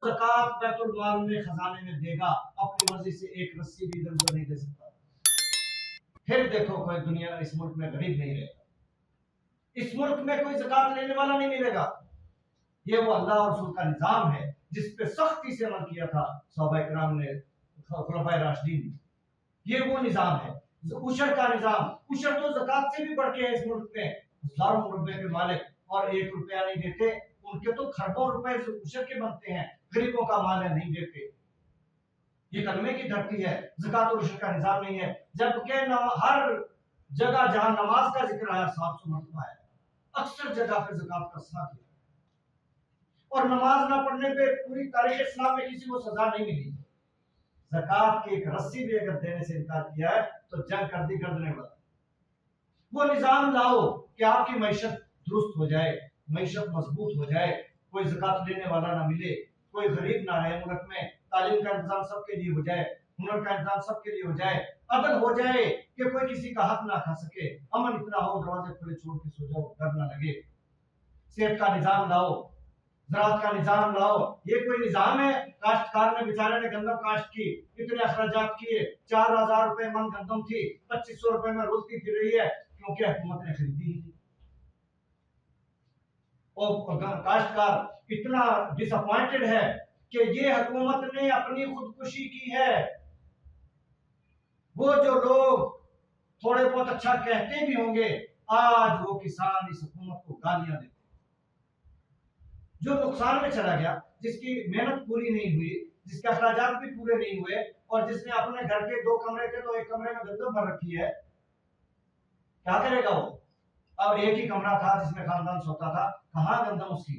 ज़कात बैतुल माल में खजाने में देगा, अपनी मर्जी से एक रस्सी भी इधर उधर नहीं दे सकता। फिर देखो कोई दुनिया इस मुल्क में गरीब नहीं रहेगा, इस मुल्क में कोई ज़कात लेने वाला नहीं मिलेगा। ये वो अल्लाह और रसूल का निजाम है जिस पे सख्ती से अमल किया था सहाबा इकराम ने, खुलफाए राशिदीन ने। ये वो निजाम है, उशर का निजाम। उशर तो ज़कात से भी बढ़ के है इस मुल्क में। हजारों रुपए के मालिक और 1 रुपया नहीं देते, उनके तो खरबों रुपए उशर के बनते हैं। गरीबों का माल है, नहीं देते। ये कलमे की धरती है, ज़कात और उशर का निजाम नहीं है। जबकि हर जगह जहां नमाज का जिक्र आया 700 मरतबा है, अक्सर जगह पे ज़कात का साथ है। और नमाज ना पढ़ने पे पूरी तारीख इस्लाम में किसी को सजा नहीं मिली। ज़कात की एक रस्सी भी अगर देने से इनकार किया है तो जंग कर दी गर्दने वाला। वो निजाम लाओ कि आपकी मईशत दुरुस्त हो जाए, मईशत मजबूत हो जाए, कोई ज़कात लेने वाला ना मिले, कोई गरीब ना रहे मुल्क में, तालीम का इंतजाम सबके लिए हो जाए, हुनर का इंतजाम सबके लिए हो जाए, अदल हो जाए कि कोई किसी का हक ना खा सके, अमन इतना हो दरवाजे खुले छोड़ के सो जाओ, डर ना लगे। सेहत का निजाम लाओ, ज़राअत का निजाम लाओ। ये कोई निजाम है? काश्तकार ने बेचारे ने गंदम काश्त की, इतने अखराजात किए, 4000 रुपए मन गंदम थी, 2500 रुपए में रुलती फिर रही है क्योंकि हुकूमत ने खरीदी ही नहीं। और काश्तकार इतना डिसअपॉइंटेड है कि ये हुकूमत ने अपनी खुदकुशी की है। वो जो लोग थोड़े बहुत अच्छा कहते भी होंगे, आज वो किसान इस हुकूमत को गालियां देते। जो नुकसान में चला गया, जिसकी मेहनत पूरी नहीं हुई, जिसके अखराजात भी पूरे नहीं हुए, और जिसने अपने घर के 2 कमरे थे तो 1 कमरे में गंदम भर रखी है, क्या करेगा वो? और एक ही कमरा था जिसमें खानदान सोता था, कहां गंदम उसकी?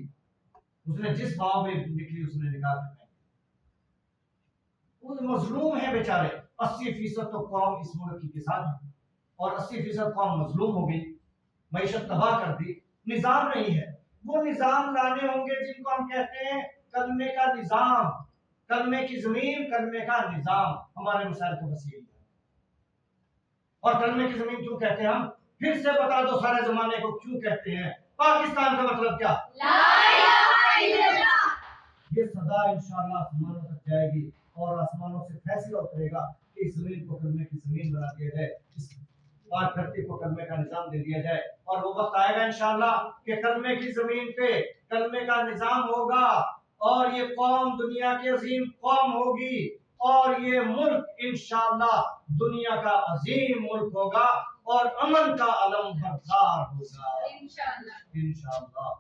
उसने जिस भाव में निकली उसने निकाल दी। वो मजलूम है बेचारे। 80% तो कौम इस मुल्क की किसान है और 80% कौम मजलूम हो गई, मईशत तबाह कर दी। निजाम नहीं है। वो निजाम लाने होंगे जिनको हम कहते हैं कलमे का निजाम, कलमे की जमीन, कलमे का निजाम। हमारे मसाइल तो बस यही है। और कलमे की जमीन क्यों कहते हैं हम? फिर से बता दो सारे जमाने को क्यों कहते हैं। पाकिस्तान का मतलब क्या? ला इलाहा इल्लल्लाह। ये सदा इंशाअल्लाह आसमानों तक जाएगी और आसमानों से फैसला उतरेगा कि इस जमीन को कलमे की जमीन बना दिया जाए, इस पाक धरती को कलमे का निजाम दे दिया जाए। और वो वक्त आएगा इंशाअल्लाह कि कलमे की जमीन पे कलमे का निजाम होगा और ये कौम दुनिया की अजीम कौम होगी और ये मुल्क इंशाअल्लाह दुनिया का अजीम मुल्क होगा और अमन का अलम बरकरार होगा इंशाअल्लाह।